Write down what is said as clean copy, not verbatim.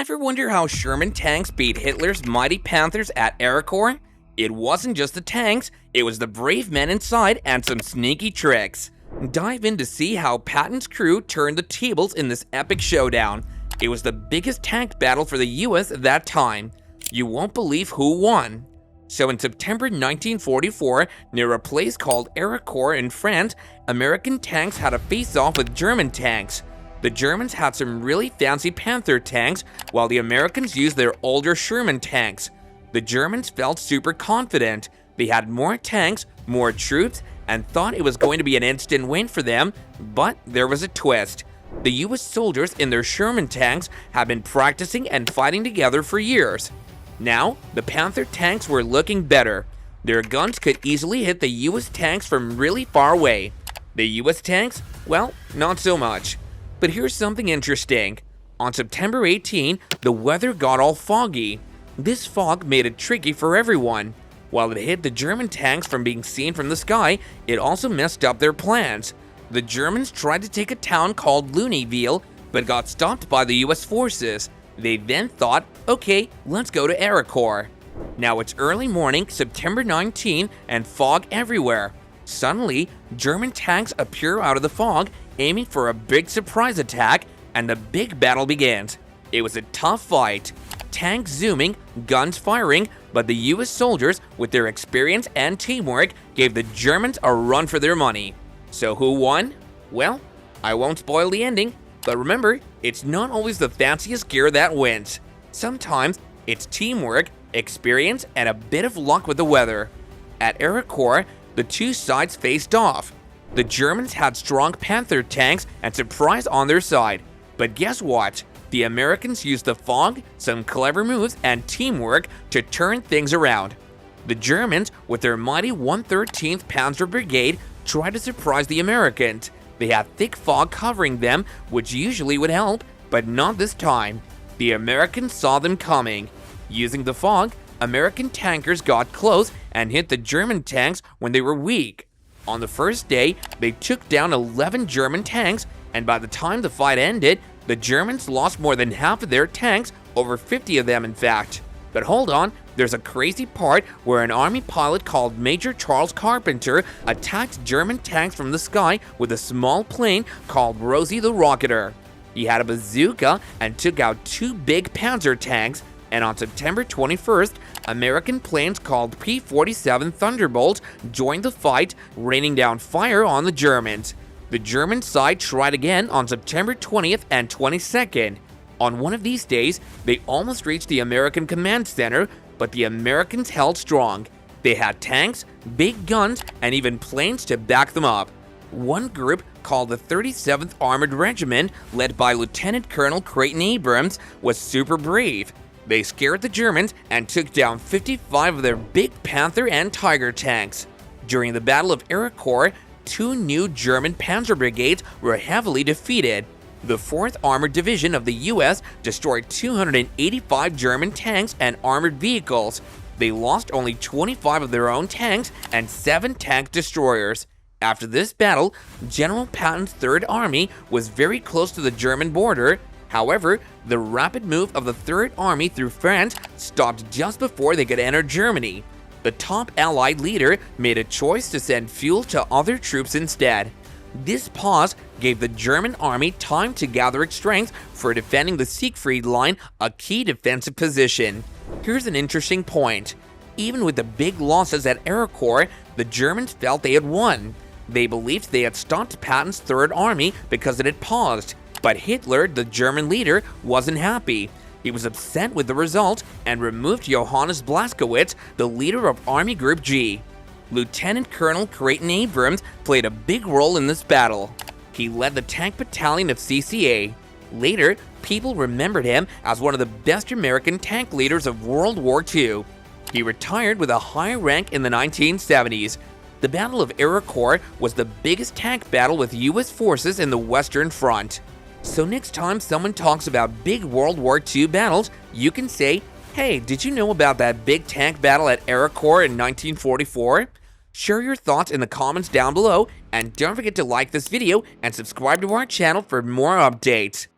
Ever wonder how Sherman tanks beat Hitler's mighty Panthers at Arracourt? It wasn't just the tanks, it was the brave men inside and some sneaky tricks. Dive in to see how Patton's crew turned the tables in this epic showdown. It was the biggest tank battle for the US at that time. You won't believe who won. So in September 1944, near a place called Arracourt in France, American tanks had a face-off with German tanks. The Germans had some really fancy Panther tanks, while the Americans used their older Sherman tanks. The Germans felt super confident. They had more tanks, more troops, and thought it was going to be an instant win for them, but there was a twist. The US soldiers in their Sherman tanks had been practicing and fighting together for years. Now, the Panther tanks were looking better. Their guns could easily hit the US tanks from really far away. The US tanks? Well, not so much. But here's something interesting. On September 18, the weather got all foggy. This fog made it tricky for everyone. While it hid the German tanks from being seen from the sky, it also messed up their plans. The Germans tried to take a town called Lunéville, but got stopped by the US forces. They then thought, okay, let's go to Arracourt. Now it's early morning, September 19, and fog everywhere. Suddenly, German tanks appear out of the fog, aiming for a big surprise attack, and the big battle begins. It was a tough fight. Tanks zooming, guns firing, but the US soldiers, with their experience and teamwork, gave the Germans a run for their money. So who won? Well, I won't spoil the ending, but remember, it's not always the fanciest gear that wins. Sometimes it's teamwork, experience, and a bit of luck with the weather. At Arracourt, the two sides faced off. The Germans had strong Panther tanks and surprise on their side. But guess what? The Americans used the fog, some clever moves, and teamwork to turn things around. The Germans, with their mighty 113th Panzer Brigade, tried to surprise the Americans. They had thick fog covering them, which usually would help, but not this time. The Americans saw them coming. Using the fog, American tankers got close and hit the German tanks when they were weak. On the first day, they took down 11 German tanks, and by the time the fight ended, the Germans lost more than half of their tanks, over 50 of them in fact. But hold on, there's a crazy part where an army pilot called Major Charles Carpenter attacked German tanks from the sky with a small plane called Rosie the Rocketer. He had a bazooka and took out two big Panzer tanks, and on September 21st, American planes called P-47 Thunderbolts joined the fight, raining down fire on the Germans. The German side tried again on September 20th and 22nd. On one of these days, they almost reached the American command center, but the Americans held strong. They had tanks, big guns, and even planes to back them up. One group, called the 37th Armored Regiment, led by Lieutenant Colonel Creighton Abrams, was super brave. They scared the Germans and took down 55 of their big Panther and Tiger tanks. During the Battle of Arracourt, two new German Panzer brigades were heavily defeated. The 4th Armored Division of the US destroyed 285 German tanks and armored vehicles. They lost only 25 of their own tanks and 7 tank destroyers. After this battle, General Patton's 3rd Army was very close to the German border. However, the rapid move of the 3rd Army through France stopped just before they could enter Germany. The top Allied leader made a choice to send fuel to other troops instead. This pause gave the German army time to gather its strength for defending the Siegfried Line, a key defensive position. Here's an interesting point. Even with the big losses at Arracourt, the Germans felt they had won. They believed they had stopped Patton's 3rd Army because it had paused. But Hitler, the German leader, wasn't happy. He was upset with the result and removed Johannes Blaskowitz, the leader of Army Group G. Lieutenant Colonel Creighton Abrams played a big role in this battle. He led the tank battalion of CCA. Later, people remembered him as one of the best American tank leaders of World War II. He retired with a high rank in the 1970s. The Battle of Arracourt was the biggest tank battle with US forces in the Western Front. So next time someone talks about big World War II battles, you can say, hey, did you know about that big tank battle at Arracourt in 1944? Share your thoughts in the comments down below, and don't forget to like this video and subscribe to our channel for more updates.